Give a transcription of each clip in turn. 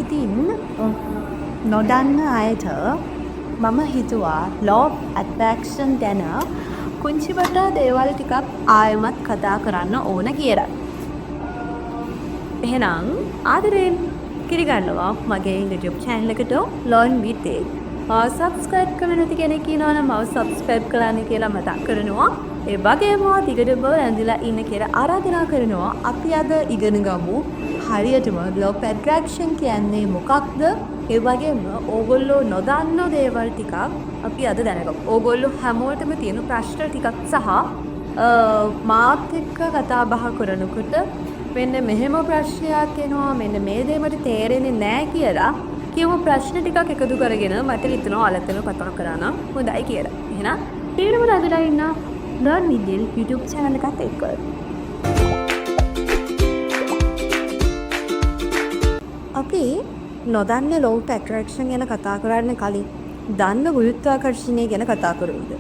ඉතින් නොදන්න අයට මම හිතුවා law of attraction ගැන කුංචිවට දේවල් ටිකක් ආයමත් කතා කරන්න ඕන කියලා. එහෙනම් ආදරෙන් කිරිගන්නවා මගේ YouTube channel එකට Learn with It. subscribe කරන්න නැති කෙනෙක් ඉන්නවා නම් මම subscribe කරන්න කියලා මතක් කරනවා. ඒ වගේම දිගටම ඇඳලා ඉන්න කියලා ආරාධනා කරනවා. අපි අද ඉගෙන ගමු හරියටම law of attraction කියන්නේ මොකක්ද? ඒ වගේම ඕගොල්ලෝ නොදන්න දේවල් ටිකක් අපි අද දැනගමු. ඕගොල්ලෝ හැමෝටම තියෙන ප්‍රශ්න ටිකක් සහ මාත් එක්ක කතා බහ කරනකොට මෙන්න මෙහෙම ප්‍රශ්නයක් එනවා මෙන්න මේ දේ මට තේරෙන්නේ නැහැ කියලා කියමු ප්‍රශ්න ටිකක් එකතු කරගෙන මට හිතෙනවා අලතම කතා කරා නම් හොඳයි කියලා. එහෙනම් ඊළඟ රැඳලා ඉන්න Learn with It YouTube channel එකත් එක්ක. අපි නොදන්න law of attraction ගැන කතා කරන්න කලින් දන්න ගුරුත්වාකර්ෂණය ගැන කතා කරමුද?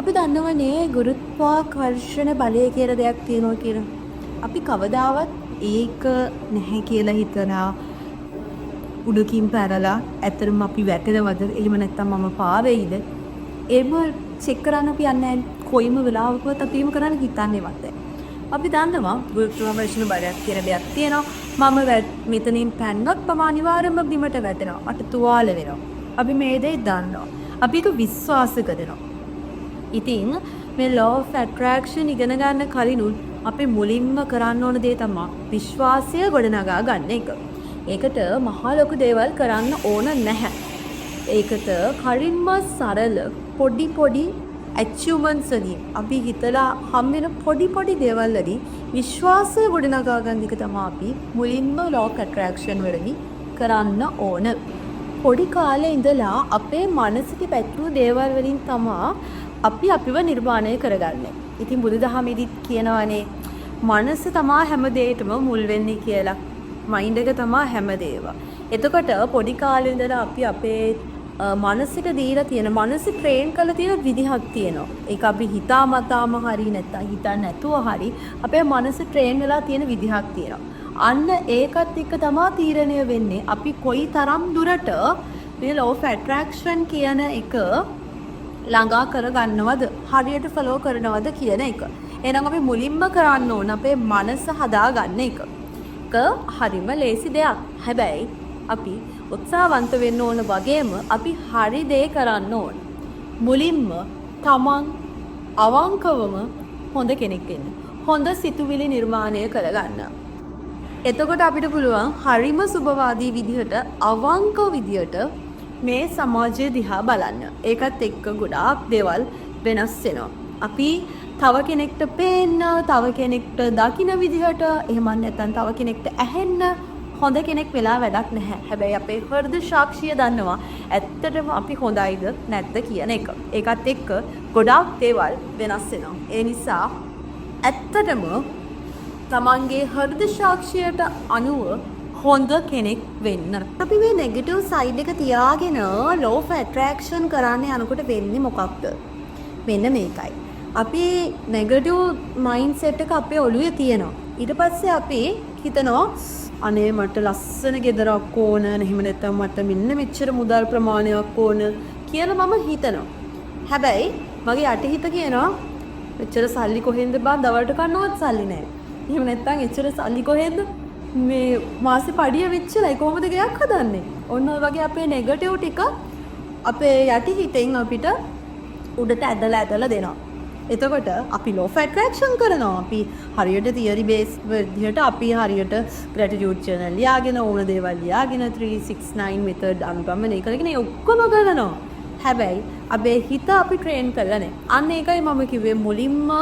අපි දන්නවනේ ගුරුත්වාකර්ෂණ බලය කියලා දෙයක් තියෙනවා කියලා. අපි කවදාවත් ඒක නැහැ කියලා හිතනවා උඩකින් පැනලා ඇත්තටම අපි වැටෙනවද එහෙම නැත්නම් මම පාවෙයිද එහෙම චෙක් කරන්න අපි යන්නේ කොයිම වෙලාවකවත් අපි එහෙම කරන්න හිතන්නේවත් නැහැ. අපි දන්නවා ගුරුත්වාකර්ෂණ බලයක් කියලා දෙයක් තියෙනවා. මම මෙතනින් පැන්නොත් මම අනිවාර්යයෙන්ම බිමට වැටෙනවා. මට තුවාල වෙනවා. අපි මේ දේ දන්නවා. අපි ඒක විශ්වාස කරනවා. ඉතින් මේ law of attraction ඉගෙන ගන්න කලිනුත් අපි මුලින්ම කරන්න ඕන දේ තමයි විශ්වාසය ගොඩනගා ගන්න එක. ඒකට මහා ලොකු දේවල් කරන්න ඕන නැහැ. ඒකට කලින්ම සරල පොඩි achievements වලින් අපි හිතලා හම් වෙන පොඩි දේවල් වලින් විශ්වාසය ගොඩනගා ගන්න එක තමයි අපි මුලින්ම law of attraction වලදී කරන්න ඕන. පොඩි කාලේ ඉඳලා අපේ මනසට පැතුණු දේවල් වලින් තමයි අපි අපිව නිර්මාණය කරගන්නේ. ඉතින් බුදුදහමෙදිත් කියනවානේ මනස තමයි හැම දෙයකටම මුල් වෙන්නේ කියලා. මයින්ඩ් එක තමයි හැම දේම. එතකොට පොඩි කාලේ ඉඳලා අපි අපේ මනසට දීලා තියෙන මනස ට්‍රේන් කරලා තියෙන විදිහක් තියෙනවා. ඒක අපි හිතාමතාම හරි නැත්නම් හිතන්න නැතුව හරි අපේ මනස ට්‍රේන් වෙලා තියෙන විදිහක් තියෙනවා. අන්න ඒකත් එක්ක තමයි තීරණය වෙන්නේ අපි කොයි තරම් දුරට මේ law of attraction කියන එක ළඟා කරගන්නවද හරියට ෆලෝ කරනවද කියන එක. එහෙනම් අපි මුලින්ම කරන්න ඕන අපේ මනස හදාගන්න එක. හරිම ලේසි දෙයක්. හැබැයි අපි උත්සාහවන්ත වෙන්න ඕන වගේම අපි හරි දේ කරන්න ඕන. මුලින්ම තමන් අවංකවම හොඳ කෙනෙක් වෙන්න. හොඳ සිතුවිලි නිර්මාණය කරගන්න. එතකොට අපිට පුළුවන් හරිම සුබවාදී විදිහට අවංක විදිහට මේ සමාජය දිහා බලන්න. ඒකත් එක්ක ගොඩාක් දේවල් වෙනස් වෙනවා. අපි තව කෙනෙක්ට පේන්න, තව කෙනෙක්ට දකින්න විදිහට, එහෙම නැත්නම් තව කෙනෙක්ට ඇහෙන්න හොඳ කෙනෙක් වෙලා වැඩක් නැහැ. හැබැයි අපේ හෘද සාක්ෂිය දන්නවා ඇත්තටම අපි හොඳයිද නැද්ද කියන එක. ඒකත් එක්ක ගොඩාක් දේවල් වෙනස් වෙනවා. ඒ නිසා ඇත්තටම තමන්ගේ හෘද සාක්ෂියට අනුව හොඳ කෙනෙක් වෙන්න. අපි මේ නෙගටිව් සයිඩ් එක තියාගෙන law of attraction කරන්න යනකොට වෙන්නේ මොකක්ද? මෙන්න මේකයි. අපි නෙගටිව් මයින්ඩ්සෙට් එක අපේ ඔළුවේ තියෙනවා. ඊට පස්සේ අපි හිතනවා අනේ මට ලස්සන ගෙදරක් ඕන, එහෙම නැත්නම් මට මෙන්න මෙච්චර මුදල් ප්‍රමාණයක් ඕන කියලා මම හිතනවා. හැබැයි මගේ යටිහිත කියනවා මෙච්චර සල්ලි කොහෙන්ද බා දවල්ට කන්නවත් සල්ලි නැහැ. එහෙම නැත්නම් එච්චර සල්ලි කොහෙන්ද මේ මාසේ පඩිය මෙච්චරයි කොහොමද ගයක් හදන්නේ? ඔන්න ඔය වගේ අපේ නෙගටිව් ටික අපේ යටිහිතෙන් අපිට උඩට ඇදලා දෙනවා. එතකොට අපි law of attraction කරනවා. අපි හරියට theory base විදිහට අපි හරියට gratitude journal ලියාගෙන ඕන දේවල් ලියාගෙන 369 method අනුගමනය කරගෙන ඒ ඔක්කොම කරනවා. හැබැයි අපේ හිත අපි train කරලා නැහැ. අන්න ඒකයි මම කිව්වේ මුලින්ම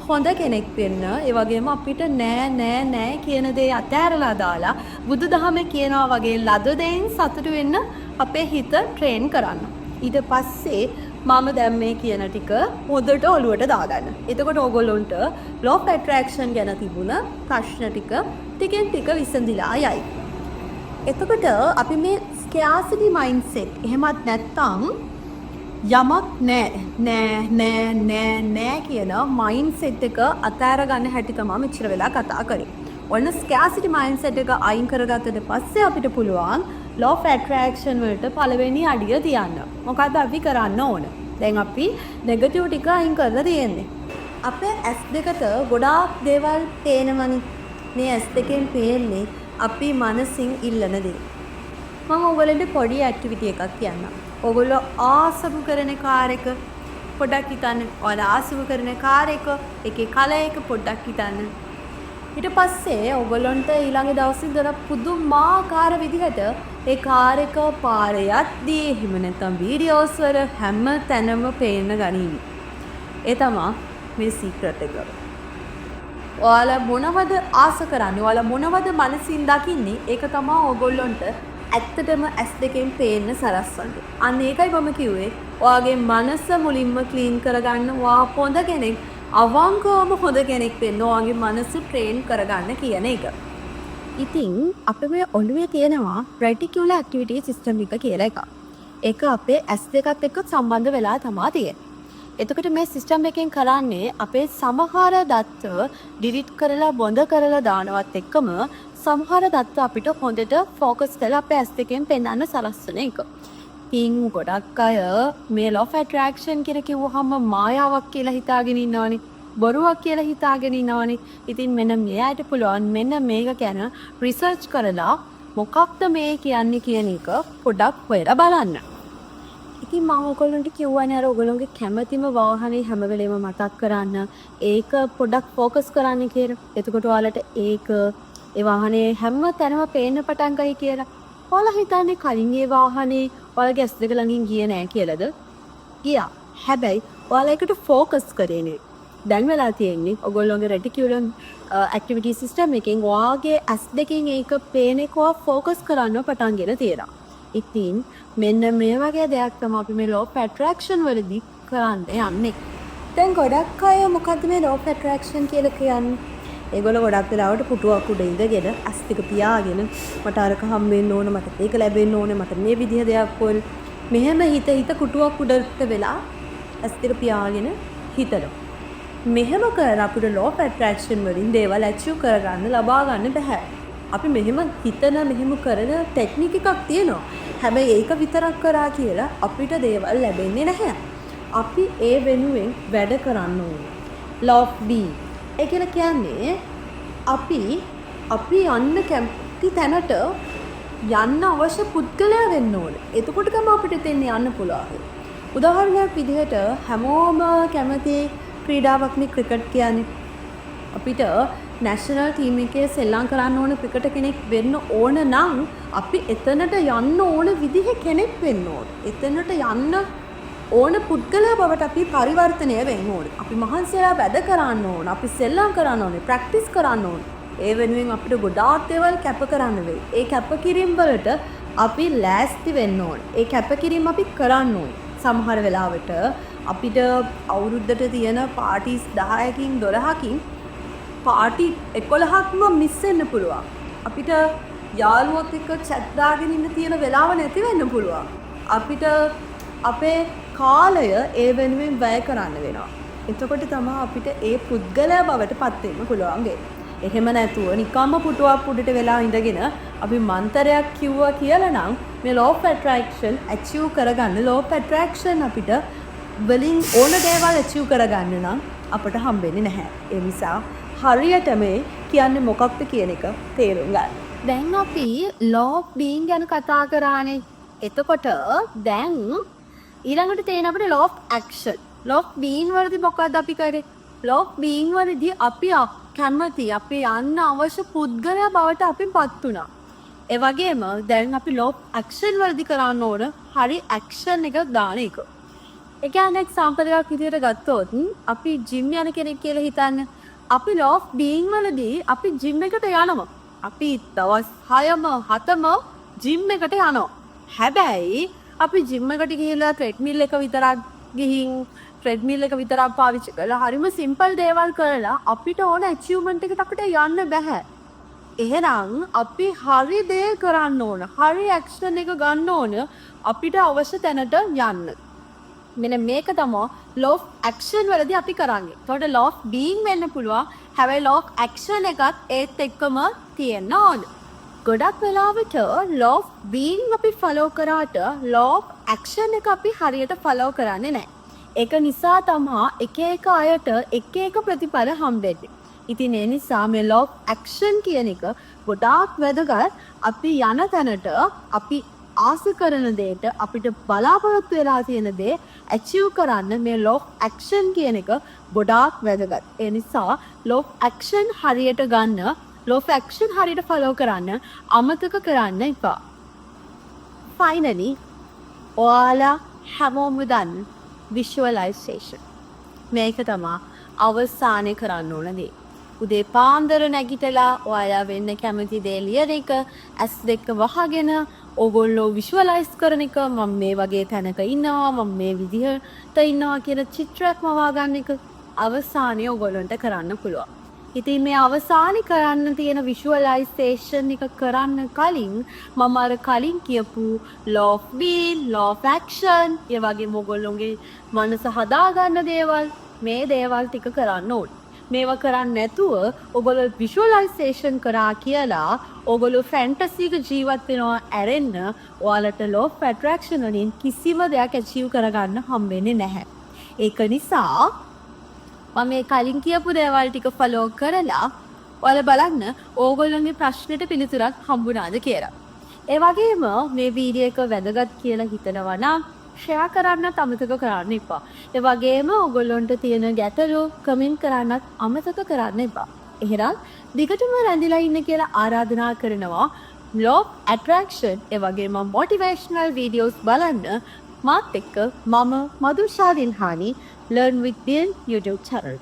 හොඳ කෙනෙක් වෙන්න. ඒ වගේම අපිට නෑ කියන දේ අතෑරලා දාලා බුදුදහමේ කියනවා වගේ ලද දෙයින් සතුටු වෙන්න අපේ හිත train කරන්න. ඊට පස්සේ මම දැන් මේ කියන ටික හොඳට ඔලුවට දාගන්න. එතකොට ඕගොල්ලොන්ට law of attraction ගැන තිබුණ ප්‍රශ්න ටික ටිකෙන් ටික විසඳිලා යයි. එතකොට අපි මේ scarcity mindset එහෙමත් නැත්නම් යමක් නෑ කියන mindset එක අතෑර ගන්න හැටි තමයි මෙච්චර වෙලා කතා කරේ. ඔන්න ස්කෑසිටි මයින්ඩ්සෙට් එක අයින් කරගත්තට පස්සේ අපිට පුළුවන් law of attraction වලට පළවෙනි අඩිය තියන්න. මොකද්ද අපි කරන්න ඕන? දැන් අපි නෙගටිව් ටික අයින් කරලා තියෙන්නේ. අපේ S2කට ගොඩාක් දේවල් පේනවනේ. මේ S2කින් පේන්නේ අපි මනසින් ඉල්ලන දේ. මම ඔයගොල්ලන්ට පොඩි ඇක්ටිවිටි එකක් කියන්නම්. ඔයගොල්ලෝ ආසම කරන කාර් එක පොඩ්ඩක් හිතන්න. ඔයාලා ආසම කරන කාර් එකේ කලර් එක පොඩ්ඩක් හිතන්න. ඊට පස්සේ ඔයගොල්ලන්ට ඊළඟ දවසේ දර පුදුමාකාර විදිහට ඒ කාර් එක පාරේ යද්දී එහෙම නැත්නම් වීඩියෝස් වල හැම තැනම පේන්න ගනීවි. ඒ තමයි මේ සීක්‍රට් එක. ඔයාලා මොනවද ආස කරන්නේ? ඔයාලා මොනවද මනසින් දකින්නේ? ඒක තමයි ඔයගොල්ලන්ට ඇත්තටම S2කින් පේන්න සලස්වන්නේ. අන්න ඒකයි මම කිව්වේ. ඔයාගේ මනස මුලින්ම ක්ලීන් කරගන්න. ඔයා හොඳ කෙනෙක්, අවංකවම හොඳ කෙනෙක් වෙන්න ඔයාගේ මනස ට්‍රේන් කරගන්න කියන එක. ඉතින් අපේ මේ ඔළුවේ තියෙනවා රෙටිකියුලර් ඇක්ටිවිටි සිස්ටම් එක කියලා එකක්. ඒක අපේ S2ත් එක්ක සම්බන්ධ වෙලා තමයි තියෙන්නේ. එතකොට මේ සිස්ටම් එකෙන් කරන්නේ අපේ සමහර දත්ත ඩිලීට් කරලා බොඳ කරලා දානවත් එක්කම සමහර දත්ත අපිට හොඳට ફોකස් කරලා අපේ S2කින් පෙන්වන්න සලස්වන එක. ඉතින් ගොඩක් අය මේ law of attraction කියලා කිව්වහම මායාවක් කියලා හිතාගෙන ඉන්නවනේ. බොරුවක් කියලා හිතාගෙන ඉන්නවනේ. ඉතින් මෙන්න මෙයාට පුළුවන් මෙන්න මේක ගැන රිසර්ච් කරලා මොකක්ද මේ කියන්නේ කියන එක පොඩක් හොයලා බලන්න. ඉතින් මම ඔයගොල්ලන්ට කියවන්නේ අර ඔයගොල්ලෝගේ කැමැතිම වාහනේ හැම වෙලේම මතක් කරන්න. ඒක පොඩක් ફોකස් කරන්න කියලා. එතකොට ඔයාලට ඒක ඒ වාහනේ හැම තැනම පේන්න පටන් ගයි කියලා. ඔයාලා හිතන්නේ කලින් ඒ වාහනේ ඔයාලගේ S2 ළඟින් ගියේ නෑ කියලාද? ගියා. හැබැයි ඔයාලා ඒකට ફોකස් කරේ නේ. දැන් වෙලා තියෙන්නේ ඔයගොල්ලෝගේ රෙටිකියුලර් ඇක්ටිවිටි සිස්ටම් එකෙන් ඔයාගේ S2කින් ඒක පේන එක ફોකස් කරන්න පටන්ගෙන තියෙනවා. ඉතින් මෙන්න මේ වගේ දෙයක් තමයි අපි මේ law of attraction වලදී කරන්න යන්නේ. දැන් ගොඩක් අය මොකද්ද මේ law of attraction කියලා කියන්නේ? ඒගොල්ලෝ ගොඩක් වෙලාවට පුටුවක් උඩ ඉඳගෙන S2 පියාගෙන මට අරක හම්බෙන්න ඕන, මට ඒක ලැබෙන්න ඕන, මට මේ විදිහ දෙයක් ඕන. මෙහෙම හිත කුටුවක් උඩට වෙලා S2 පියාගෙන හිතනවා. මෙහෙම කරලා අපිට law of attraction වලින් දේවල් achieve කරගන්න ලබා ගන්න බෑ. අපි මෙහෙම හිතන මෙහෙම කරන ටෙක්නික් එකක් තියෙනවා. හැබැයි ඒක විතරක් කරා කියලා අපිට දේවල් ලැබෙන්නේ නැහැ. අපි ඒ වෙනුවෙන් වැඩ කරන්න ඕනේ. law of being. ඒ කියලා කියන්නේ අපි යන්න කැමති තැනට යන්න අවශ්‍ය පුද්ගලයා වෙන්න ඕනේ. එතකොට තමයි අපිට එතෙන් යන්න පුළුවන්. උදාහරණයක් විදිහට හැමෝම කැමති ක්‍රීඩාවක්නේ ක්‍රිකට් කියන්නේ. අපිට නැෂනල් ටීම් එකේ සෙල්ලම් කරන්න ඕන ක්‍රිකට් කෙනෙක් වෙන්න ඕන නම් අපි එතනට යන්න ඕන විදිහ කෙනෙක් වෙන්න ඕන. එතනට යන්න ඕන පුද්ගලයා බවට අපි පරිවර්තනය වෙන්න ඕන. අපි මහන්සියලා වැඩ කරන්න ඕන. අපි සෙල්ලම් කරන්න ඕනේ. ප්‍රැක්ටිස් කරන්න ඕන. ඒ වෙනුවෙන් අපිට ගොඩාක් දේවල් කැප කරන්න වෙයි. ඒ කැපකිරීම වලට අපි ලෑස්ති වෙන්න ඕන. ඒ කැපකිරීම අපි කරන්න ඕන. සමහර වෙලාවට අපිට අවුරුද්දට තියෙන පාටිස් 10කින් 12කින් පාටි 11ක්ම මිස් වෙන්න පුළුවන්. අපිට යාළුවොත් එක්ක chat දාගෙන ඉන්න තියෙන වෙලාව නැති වෙන්න පුළුවන්. අපිට අපේ කාලය ඒ වෙනුවෙන් වැය කරන්න වෙනවා. එතකොට තමයි අපිට ඒ පුද්ගලයා බවට පත් වෙන්න පුළුවන් වෙන්නේ. එහෙම නැතුව නිකම්ම පුටුවක් උඩට වෙලා ඉඳගෙන අපි මන්තරයක් කිව්වා කියලා නම් මේ law of attraction achieve කරගන්න law of attraction අපිට වලින් ඕන දේවල් achieve කරගන්න නම් අපට හම්බෙන්නේ නැහැ. ඒ නිසා හරියට මේ කියන්නේ මොකක්ද කියන එක තේරුම් ගන්න. දැන් අපි law of being ගැන කතා කරානේ. එතකොට දැන් ඊළඟට තේන අපිට law of action. law of being වලදී මොකක්ද අපි කරේ? law of being වලදී අපි කැමති අපි යන්න අවශ්‍ය පුද්ගලයා බවට අපිපත් වුණා. ඒ වගේම දැන් අපි law of action වලදී කරන්න ඕන හරි action එක දාන එක. ඒ කියන්නේ එක්සැම්පල් එකක් විදිහට ගත්තොත් අපි ජිම් යන කෙනෙක් කියලා හිතන්න. අපි law of being වලදී අපි ජිම් එකට යනවා. අපි දවස් 6ම 7ම ජිම් එකට යනවා. හැබැයි අපි ජිම් එකට ගිහිල්ලා ට්‍රෙඩ්මිල් එක විතරක් ගිහින් ට්‍රෙඩ්මිල් එක විතරක් පාවිච්චි කරලා හරිම සිම්පල් දේවල් කරලා අපිට ඕන ඇචීව්මන්ට් එකට අපිට යන්න බෑ. එහෙනම් අපි හරි දේ කරන්න ඕන. හරි ඇක්ෂන් එක ගන්න ඕන අපිට අවශ්‍ය තැනට යන්න. මෙන්න මේක තමයි law of action වලදී අපි කරන්නේ. එතකොට law of being වෙන්න පුළුවන්. හැබැයි law of action එකත් ඒත් එක්කම තියෙන්න ඕන. ගොඩක් වෙලාවට law of being අපි follow කරාට law of action එක අපි හරියට follow කරන්නේ නැහැ. ඒක නිසා තමයි එක එක අයට එක එක ප්‍රතිඵල හම්බෙන්නේ. ඉතින් ඒ නිසා මේ law of action කියන එක ගොඩාක් වැදගත්. අපි යන තැනට අපි ආස කරන දෙයට අපිට බලාපොරොත්තු වෙලා තියෙන දේ achieve කරන්න මේ law of action කියන එක ගොඩාක් වැදගත්. ඒ නිසා law of action හරියට ගන්න, law of action හරියට follow කරන්න අමතක කරන්න එපා. Finally, ඔයාලා හැමෝම දන්න visualization. මේක තමයි අවසානයේ කරන්න ඕන දේ. උදේ පාන්දර නැගිටලා ඔයාලා වෙන්න කැමති දේ ලියන එක, ඇස් දෙක වහගෙන ඕගොල්ලෝ විෂුවලයිස් කරන එක, මම මේ වගේ තැනක ඉන්නවා, මම මේ විදිහට ඉන්නවා කියන චිත්‍රයක් මවා ගන්න එක අවසානයේ ඕගොල්ලන්ට කරන්න පුළුවන්. ඉතින් මේ අවසානයේ කරන්න තියෙන විෂුවලයිසේෂන් එක කරන්න කලින් මම අර කලින් කියපු law of being, law of action, ඒ වගේ ඕගොල්ලෝගේ මනස හදාගන්න දේවල්, මේ දේවල් ටික කරන්න ඕනේ. මේවා කරන්නේ නැතුව ඔයගොල්ලෝ විෂුවලයිසේෂන් කරා කියලා ඔයගොල්ලෝ ෆැන්ටසි එක ජීවත් වෙනවා ඇරෙන්න ඔයාලට law of attraction වලින් කිසිම දෙයක් achieve කරගන්න හම්බෙන්නේ නැහැ. ඒක නිසා මම මේ කලින් කියපු දේවල් ටික follow කරලා ඔයාලා බලන්න ඕගොල්ලෝගේ ප්‍රශ්නෙට පිළිතුරක් හම්බුණාද කියලා. ඒ වගේම මේ වීඩියෝ එක වැදගත් කියලා හිතනවා නම් ෂෙයා කරන්නත් අමතක කරන්න එපා. ඒ වගේම ඔයගොල්ලන්ට තියෙන ගැටලු කමෙන්ට් කරන්නත් අමතක කරන්න එපා. එහෙනම් දිගටම රැඳිලා ඉන්න කියලා ආරාධනා කරනවා. law of attraction ඒ වගේම motivational videos බලන්න මාත් එක්ක මම මදුෂා දින්හානි learn with Bill YouTube channel.